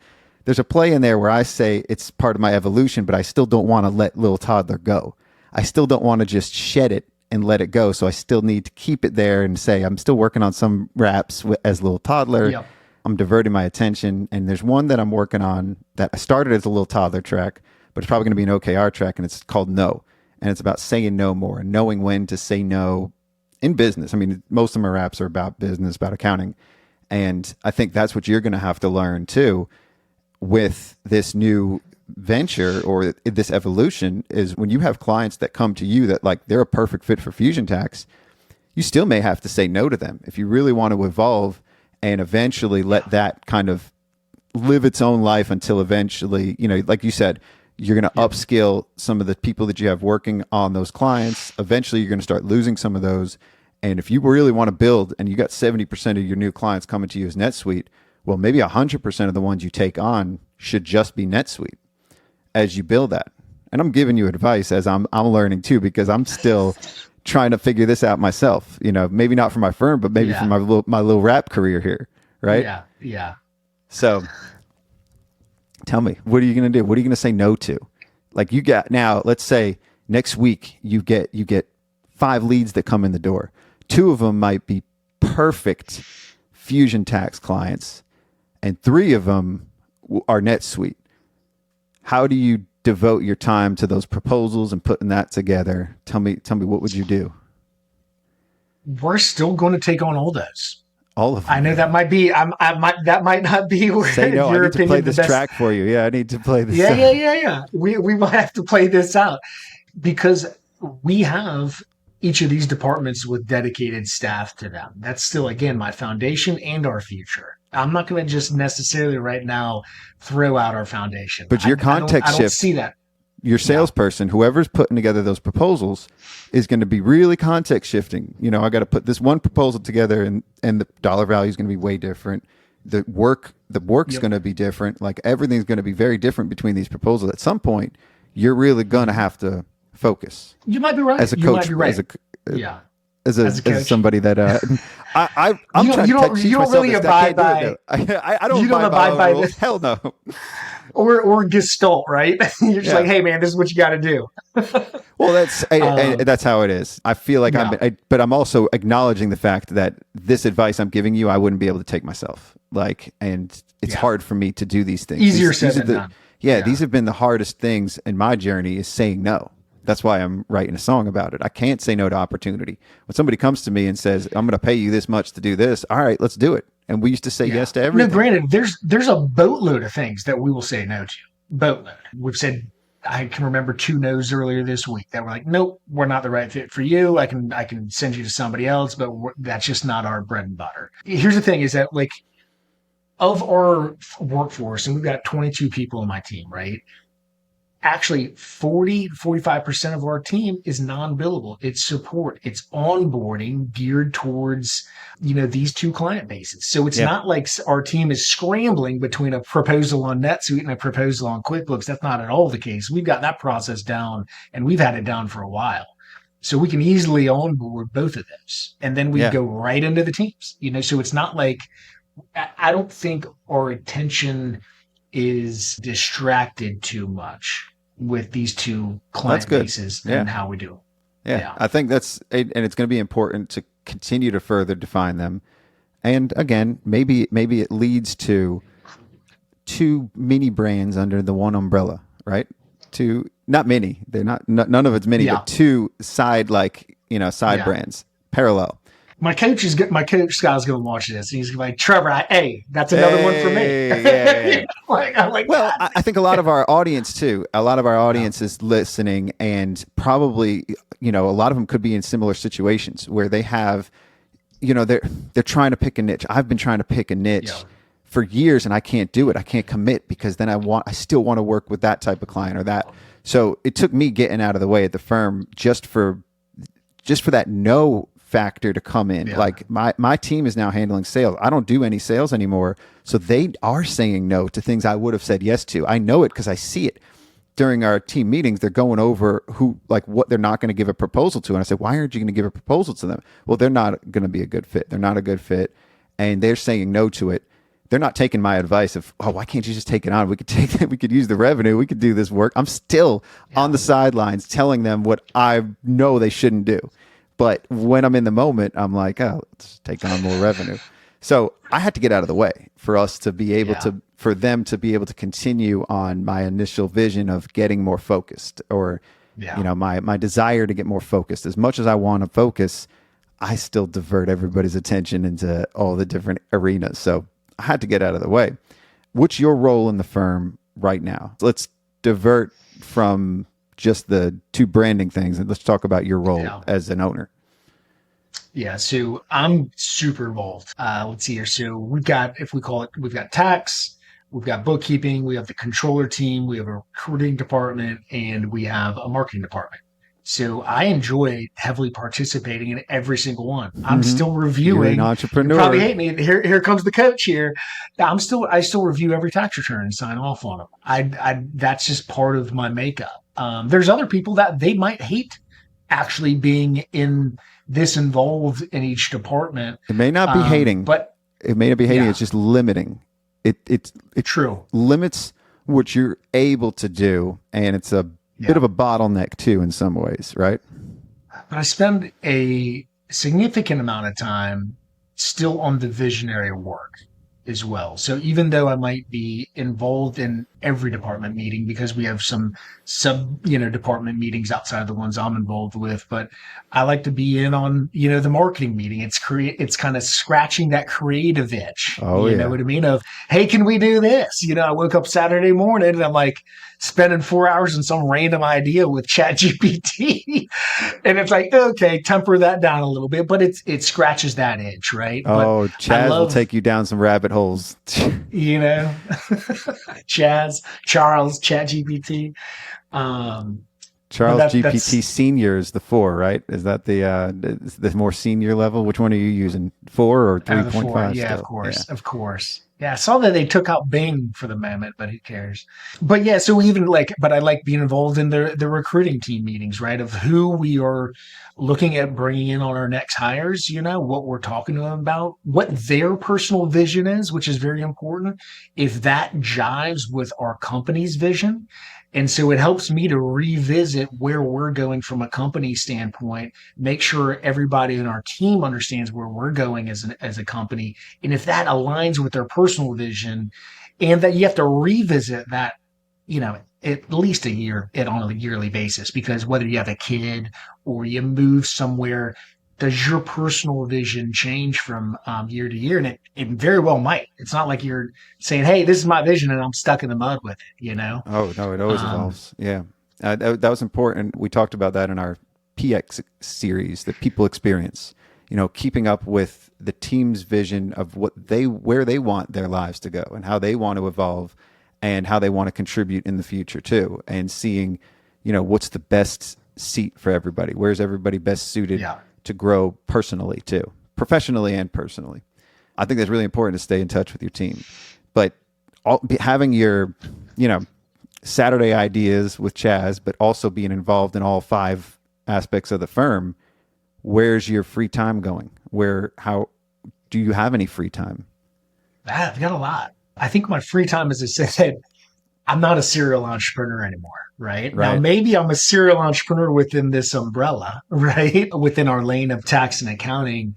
play in there where I say it's part of my evolution, but I still don't want to let Lil Toddler go. I still don't want to just shed it and let it go. So I still need to keep it there and say I'm still working on some raps as Lil Toddler. Yep. I'm diverting my attention, and there's one that I'm working on that I started as a Little Toddler track, but it's probably going to be an OKR track, and it's called No. And it's about saying no more and knowing when to say no in business. I mean, most of my raps are about business, about accounting. And I think that's what you're going to have to learn too with this new venture or this evolution is when you have clients that come to you that like they're a perfect fit for Fusion Tax, you still may have to say no to them. If you really want to evolve and eventually let that kind of live its own life until eventually, like you said, you're going to upskill some of the people that you have working on those clients. Eventually, you're going to start losing some of those. And if you really want to build and you got 70% of your new clients coming to you as NetSuite, well, maybe 100% of the ones you take on should just be NetSuite as you build that. And I'm giving you advice as I'm learning too, because I'm still trying to figure this out myself, maybe not for my firm, but maybe for my little rap career here. Right. Yeah. So tell me, what are you going to do? What are you going to say no to? Like you got now, let's say next week you get 5 leads that come in the door. 2 of them might be perfect Fusion Tax clients and 3 of them are NetSuite. How do you devote your time to those proposals and putting that together? Tell me, what would you do? We're still going to take on all those. All of them. I know that might be. That might not be. Say no. I need to play this track for you. Yeah, I need to play this. Yeah. We might have to play this out because we have each of these departments with dedicated staff to them. That's still, again, my foundation and our future. I'm not going to just necessarily right now throw out our foundation. But your context shift. I don't see that. Your salesperson, whoever's putting together those proposals, is going to be really context shifting. I got to put this one proposal together, and the dollar value is going to be way different. The work's going to be different. Like everything's going to be very different between these proposals. At some point, you're really going to have to focus. You might be right. As a coach, as somebody that I'm You trying to teach don't myself really this. abide I can't by. do it, though. I don't You don't abide by rules. this. Hell no. Or Gestalt, right? You're just Yeah. like, hey man, this is what you got to do. Well, that's how it is. I feel like but I'm also acknowledging the fact that this advice I'm giving you, I wouldn't be able to take myself. And it's hard for me to do these things. Easier said than done. Yeah, these have been the hardest things in my journey is saying no. That's why I'm writing a song about it. I can't say no to opportunity. When somebody comes to me and says, I'm going to pay you this much to do this, all right, let's do it. And we used to say yes to everything. No, granted, there's a boatload of things that we will say no to. Boatload. We've said, I can remember 2 no's earlier this week that were like, nope, we're not the right fit for you. I can send you to somebody else, but that's just not our bread and butter. Here's the thing is that like of our workforce, and we've got 22 people on my team, right? Actually 45% of our team is non-billable. It's support. It's onboarding geared towards, these 2 client bases. So it's not like our team is scrambling between a proposal on NetSuite and a proposal on QuickBooks. That's not at all the case. We've got that process down and we've had it down for a while. So we can easily onboard both of those. And then we go right into the teams, so it's not like, I don't think our attention is distracted too much with these 2 client bases and how we do it. Yeah. I think and it's going to be important to continue to further define them. And again, maybe it leads to 2 mini brands under the one umbrella, right? 2, not many, they're not, none of it's many, but 2 side brands parallel. My coach Scott's going to watch this. And he's going to be like, Trevor, that's another one for me. I'm like, well, I think a lot of our audience too, is listening and probably, a lot of them could be in similar situations where they have, they're trying to pick a niche. I've been trying to pick a niche for years and I can't do it. I can't commit because then I still want to work with that type of client or that. So it took me getting out of the way at the firm just for that no factor to come in. Like my team is now handling sales. I don't do any sales anymore. So they are saying no to things I would have said yes to. I know it because I see it during our team meetings. They're going over what they're not going to give a proposal to. And I said, why aren't you going to give a proposal to them? Well, they're not going to be a good fit. They're not a good fit. And they're saying no to it. They're not taking my advice of, why can't you just take it on? We could use the revenue. We could do this work. I'm still on the sidelines telling them what I know they shouldn't do. But when I'm in the moment, I'm like, let's take on more revenue. So I had to get out of the way for us to be able for them to be able to continue on my initial vision of getting more focused or, my desire to get more focused. As much as I want to focus, I still divert everybody's attention into all the different arenas. So I had to get out of the way. What's your role in the firm right now? Let's divert from just the 2 branding things and let's talk about your role as an owner. Yeah, so I'm super involved. Let's see here. So we've got tax, we've got bookkeeping, we have the controller team, we have a recruiting department, and we have a marketing department. So I enjoy heavily participating in every single one. I'm still reviewing. You're an entrepreneur. You probably hate me. Here comes the coach here. I still review every tax return and sign off on them. That's just part of my makeup. There's other people that they might hate actually being involved in each department. It may not be hating, but it may not be hating. It's just limiting. It true limits what you're able to do, and it's a bit of a bottleneck too in some ways, right? But I spend a significant amount of time still on the visionary work as well. So even though I might be involved in every department meeting because we have some department meetings outside of the ones I'm involved with, but I like to be in on, the marketing meeting. It's kind of scratching that creative itch. You know what I mean? Of, hey, can we do this? I woke up Saturday morning and I'm like spending 4 hours on some random idea with ChatGPT. And it's like, okay, temper that down a little bit, but it scratches that itch, right? Chaz will take you down some rabbit holes. Charles, ChatGPT. Charles GPT Senior is the 4, right? Is that the more senior level? Which one are you using? 4 or 3.5? Yeah, of course. Yeah, I saw that they took out Bing for the moment, but who cares? But yeah, so even like, but I like being involved in the recruiting team meetings, right? Of who we are looking at bringing in on our next hires, what we're talking to them about, what their personal vision is, which is very important. If that jives with our company's vision. And so it helps me to revisit where we're going from a company standpoint, make sure everybody in our team understands where we're going as a company. And if that aligns with their personal vision, and that you have to revisit that, at least on a yearly basis, because whether you have a kid or you move somewhere, does your personal vision change from year to year? And it very well might. It's not like you're saying, hey, this is my vision and I'm stuck in the mud with it. Oh, no, it always evolves. Yeah. That was important. We talked about that in our PX series, the people experience, keeping up with the team's vision of where they want their lives to go and how they want to evolve and how they want to contribute in the future too. And seeing, what's the best seat for everybody? Where's everybody best suited to grow personally too, professionally and personally. I think that's really important to stay in touch with your team, but having your, Saturday ideas with Chaz, but also being involved in all 5 aspects of the firm. Where's your free time going? How do you have any free time? I've got a lot. I think my free time, as I said, I'm not a serial entrepreneur anymore, right? Now, maybe I'm a serial entrepreneur within this umbrella, right? Within our lane of tax and accounting.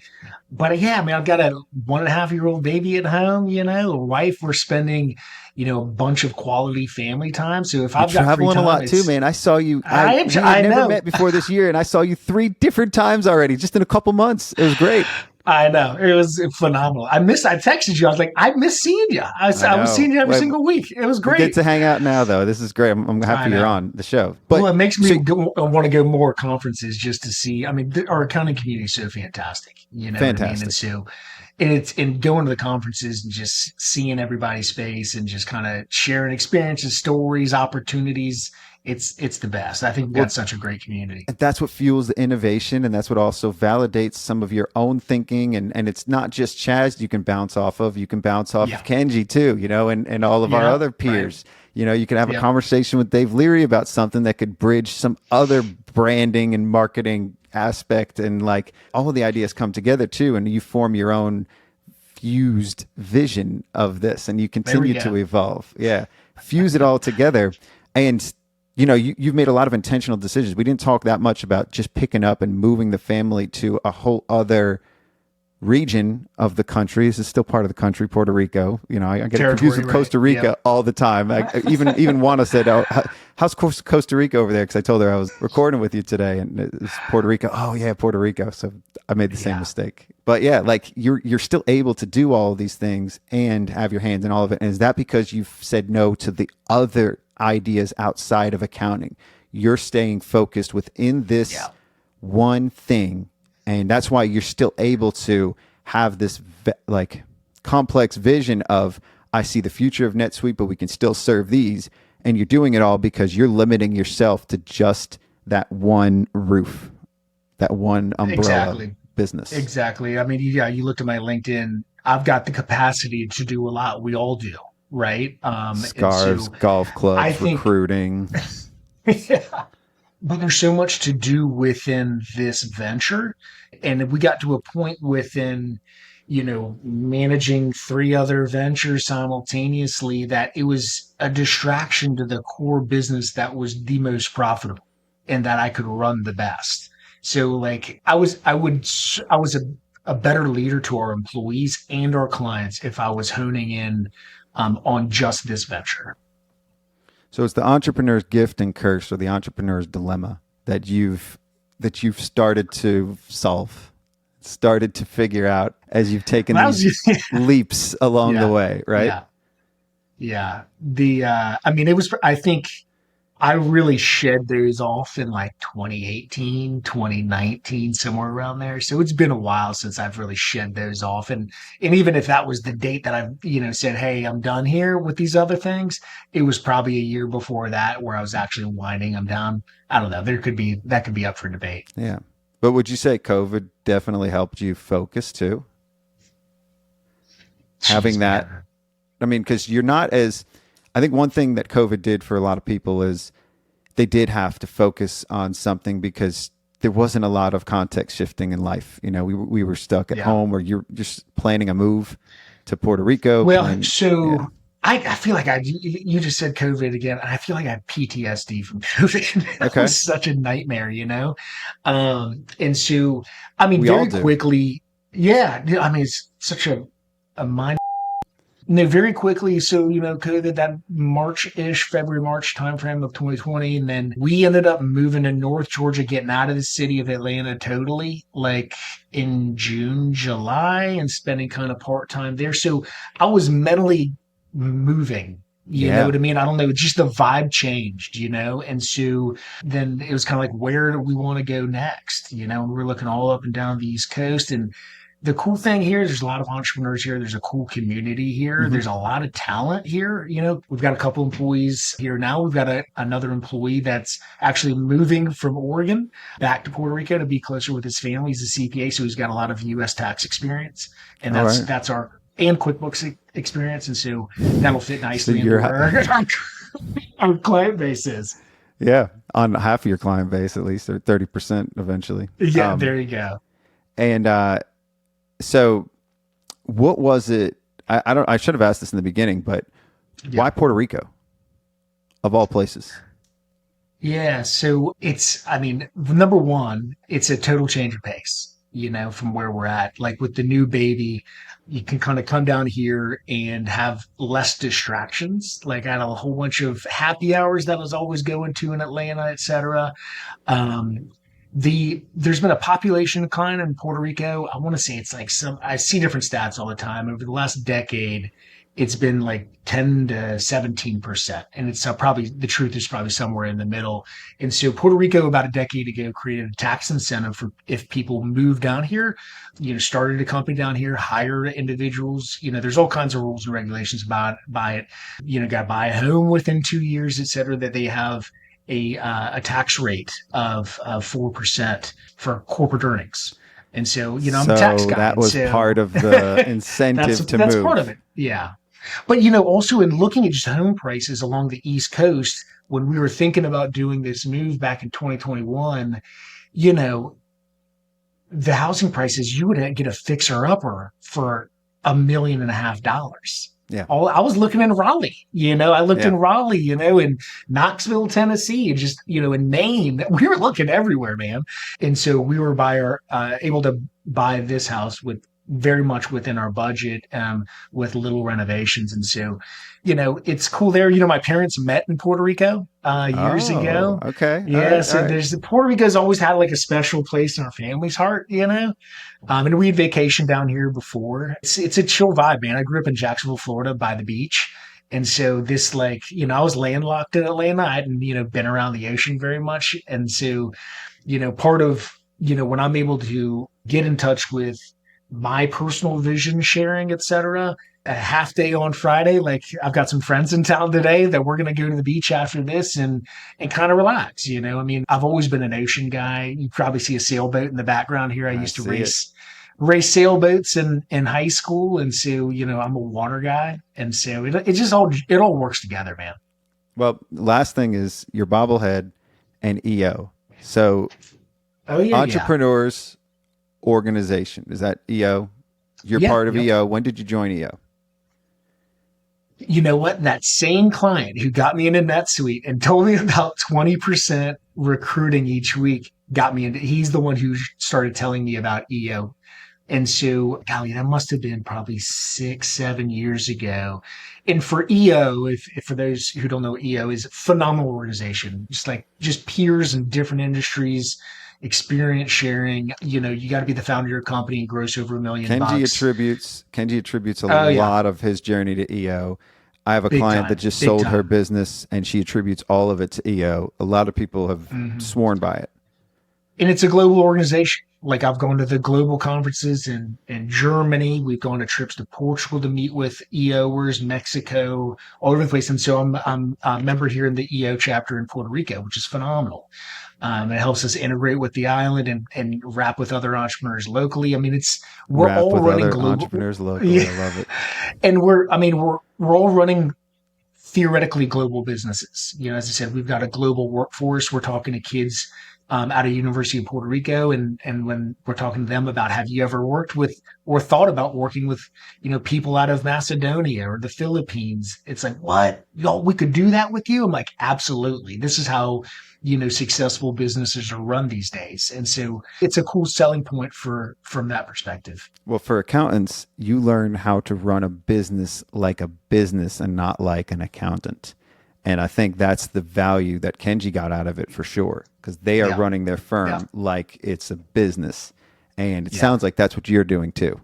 But yeah, I've got a 1.5-year-old baby at home, a wife. We're spending, a bunch of quality family time. So if I've got traveling free time, a lot too, man. I saw you. I never know. met before this year, and I saw you 3 different times already, just in a couple months. It was great. I know. It was phenomenal. I texted you. I was like, I miss seeing you. I was seeing you every single week. It was great. We get to hang out now, though. This is great. I'm happy you're on the show. But it makes me want to go more conferences just to see. Our accounting community is so fantastic. Fantastic. And so, it's in going to the conferences and just seeing everybody's face and just kind of sharing experiences, stories, opportunities. It's the best. I think we've got such a great community. And that's what fuels the innovation, and that's what also validates some of your own thinking. And it's not just Chaz you can bounce off of. You can bounce off of Kenji too, and all of our other peers. Right. You can have a conversation with Dave Leary about something that could bridge some other branding and marketing aspect, and like all of the ideas come together too, and you form your own fused vision of this, and you continue to evolve. Yeah. Fuse it all together. And you've made a lot of intentional decisions. We didn't talk that much about just picking up and moving the family to a whole other region of the country. This is still part of the country, Puerto Rico. I get confused with Costa Rica all the time. Even Juana said, "Oh, how's Costa Rica over there?" Because I told her I was recording with you today, and it's Puerto Rico. Oh yeah, Puerto Rico. So I made the same mistake. But yeah, like you're still able to do all of these things and have your hands in all of it. And is that because you've said no to the other ideas outside of accounting? You're staying focused within this one thing, and that's why you're still able to have this complex vision of, I see the future of NetSuite, but we can still serve these. And you're doing it all because you're limiting yourself to just that one roof, that one umbrella business. Exactly. You looked at my LinkedIn. I've got the capacity to do a lot. We all do. Right. Scarves, golf clubs, recruiting. But there's so much to do within this venture. And we got to a point within, managing 3 other ventures simultaneously that it was a distraction to the core business that was the most profitable and that I could run the best. So I was a better leader to our employees and our clients if I was honing in on just this venture. So it's the entrepreneur's gift and curse, or the entrepreneur's dilemma that you've started to solve, started to figure out as you've taken these leaps along the way, right? Yeah. It was, I think I really shed those off in 2018, 2019, somewhere around there. So it's been a while since I've really shed those off. And even if that was the date that I've, said, hey, I'm done here with these other things, it was probably a year before that where I was actually winding them down. I don't know. That could be up for debate. Yeah. But would you say COVID definitely helped you focus too? Having that I mean, because you're not as, I think one thing that COVID did for a lot of people is they did have to focus on something because there wasn't a lot of context shifting in life. You know, we were stuck at home, or you're just planning a move to Puerto Rico. Well, I feel like you just said COVID again. I feel like I have PTSD from COVID. That was such a nightmare, you know? And so, I mean, very quickly, I mean, it's such a mind. No, very quickly. So, you know, COVID, that February, March timeframe of 2020. And then we ended up moving to North Georgia, getting out of the city of Atlanta totally, like in June, July, and spending kind of part-time there. So I was mentally moving, you know what I mean? I don't know, just the vibe changed, you know? And so then it was kind of like, where do we want to go next? You know, we're looking all up and down the East Coast. And the cool thing here, there's a lot of entrepreneurs here. There's a cool community here. There's a lot of talent here. You know, we've got a couple employees here now. We've got another employee that's actually moving from Oregon back to Puerto Rico to be closer with his family. He's a CPA, so he's got a lot of U.S. tax experience. And that's our, and QuickBooks experience. And so that'll fit nicely into where our client base is. Yeah. On half of your client base, at least, or 30% eventually. Yeah, there you go. And, so what was it? I should have asked this in the beginning, but why Puerto Rico of all places? Yeah. So I mean, number one, it's a total change of pace, you know, from where we're at. Like with the new baby, you can kind of come down here and have less distractions. Like I had a whole bunch of happy hours that I was always going to in Atlanta, et cetera. There's been a population decline in Puerto Rico. I want to say it's like I see different stats all the time. Over the last decade, it's been like 10 to 17%. And it's probably, the truth is probably somewhere in the middle. And so Puerto Rico about a decade ago created a tax incentive for if people move down here, you know, started a company down here, hire individuals, you know, there's all kinds of rules and regulations about it. You know, got to buy a home within 2 years, et cetera, that they have a tax rate of 4% for corporate earnings. And so, you know, I'm a tax guy. That was part of the incentive to move. That's part of it. Yeah. But, you know, also in looking at just home prices along the East Coast, when we were thinking about doing this move back in 2021, you know, the housing prices, you would get a fixer upper for $1.5 million. Yeah. I was looking in Raleigh, you know, in Raleigh, you know, in Knoxville, Tennessee, just, you know, in Maine. We were looking everywhere, man. And so we were able to buy this house with very much within our budget, with little renovations. And so, you know, it's cool there. You know, my parents met in Puerto Rico years ago. Okay. Yeah. So Puerto Rico's always had like a special place in our family's heart, you know. And we had vacationed down here before. It's a chill vibe, man. I grew up in Jacksonville, Florida by the beach. And so this, like, you know, I was landlocked in Atlanta. I hadn't, you know, been around the ocean very much. And so, you know, part of, you know, when I'm able to get in touch with my personal vision sharing, et cetera, a half day on Friday, like I've got some friends in town today that we're going to go to the beach after this and kind of relax. You know, I mean, I've always been an ocean guy. You probably see a sailboat in the background here. I used to race sailboats in high school. And so, you know, I'm a water guy. And so it just all works together, man. Well, last thing is your bobblehead and EO. So Entrepreneurs Organization, is that EO? You're part of EO. When did you join EO? You know what? That same client who got me into NetSuite and told me about 20% recruiting each week got me into, he's the one who started telling me about EO. And so, golly, that must have been probably 6-7 years ago. And for EO, if for those who don't know, EO is a phenomenal organization. Just peers in different industries, experience sharing. You know, you got to be the founder of your company and gross over $1 million. Kenji attributes a lot of his journey to EO. I have a client that just sold her business and she attributes all of it to EO. A lot of people have sworn by it. And it's a global organization. Like I've gone to the global conferences in Germany. We've gone to trips to Portugal to meet with EOers, Mexico, all over the place. And so I'm a member here in the EO chapter in Puerto Rico, which is phenomenal. It helps us integrate with the island and wrap with other entrepreneurs locally. I mean, we're Wrap all with running other global entrepreneurs locally. Yeah. I love it. And we're all running theoretically global businesses. As I said, we've got a global workforce. We're talking to kids out of University of Puerto Rico, and when we're talking to them about, have you ever worked with or thought about working with people out of Macedonia or the Philippines? It's like, what, y'all, we could do that with you? I'm like, absolutely. This is how successful businesses are run these days. And so it's a cool selling point from that perspective. Well, for accountants, you learn how to run a business like a business and not like an accountant. And I think that's the value that Kenji got out of it for sure, because they are running their firm like it's a business. And it sounds like that's what you're doing too.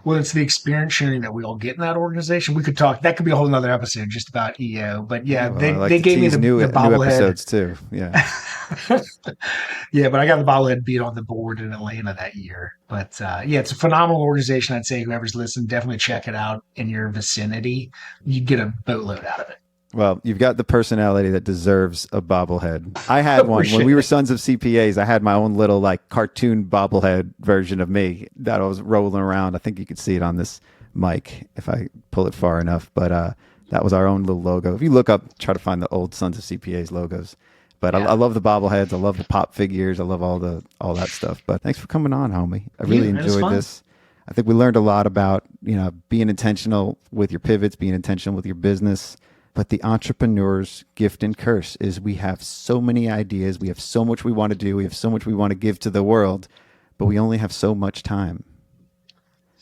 Well, it's the experience sharing that we all get in that organization. We could talk, that could be a whole nother episode just about EO, but they gave me the new bobblehead. episodes too. Yeah. Yeah, but I got the bobblehead beat on the board in Atlanta that year. But it's a phenomenal organization. I'd say whoever's listening, definitely check it out in your vicinity. You get a boatload out of it. Well, you've got the personality that deserves a bobblehead. I had one when we were Sons of CPAs. I had my own little cartoon bobblehead version of me that I was rolling around. I think you could see it on this mic if I pull it far enough. But that was our own little logo. If you look up, try to find the old Sons of CPAs logos. But I love the bobbleheads. I love the pop figures. I love all that stuff. But thanks for coming on, homie. I really enjoyed this. I think we learned a lot about being intentional with your pivots, being intentional with your business. But the entrepreneur's gift and curse is we have so many ideas. We have so much we want to do. We have so much we want to give to the world, but we only have so much time.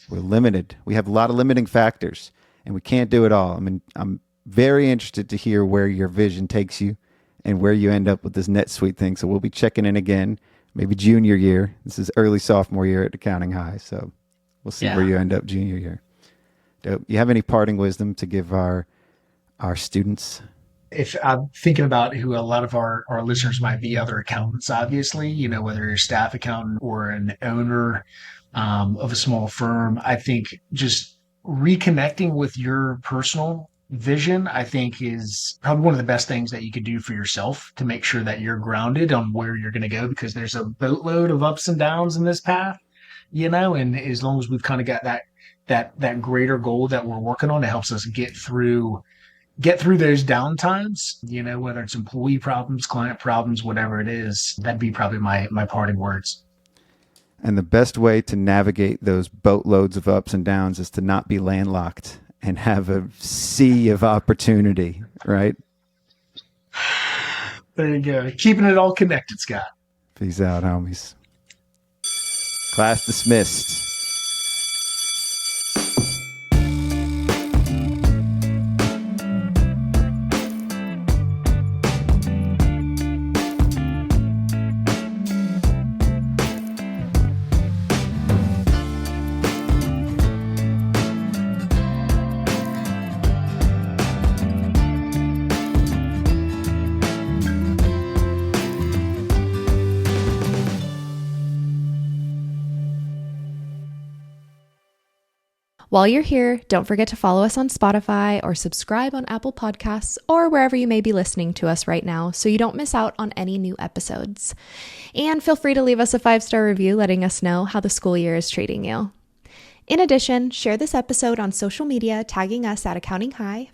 We're limited. We have a lot of limiting factors, and we can't do it all. I mean, I'm very interested to hear where your vision takes you and where you end up with this NetSuite thing. So we'll be checking in again, maybe junior year. This is early sophomore year at Accounting High. So we'll see where you end up junior year. Dope. You have any parting wisdom to give our students? If I'm thinking about who a lot of our listeners might be, other accountants, obviously, whether you're a staff accountant or an owner of a small firm, I think just reconnecting with your personal vision, I think, is probably one of the best things that you could do for yourself to make sure that you're grounded on where you're going to go, because there's a boatload of ups and downs in this path, and as long as we've kind of got that greater goal that we're working on, it helps us get through those downtimes, whether it's employee problems, client problems, whatever it is. That'd be probably my parting words. And the best way to navigate those boatloads of ups and downs is to not be landlocked and have a sea of opportunity, right? There you go. Keeping it all connected, Scott. Peace out, homies. Class dismissed. While you're here, don't forget to follow us on Spotify or subscribe on Apple Podcasts or wherever you may be listening to us right now so you don't miss out on any new episodes. And feel free to leave us a 5-star review letting us know how the school year is treating you. In addition, share this episode on social media, tagging us at Accounting High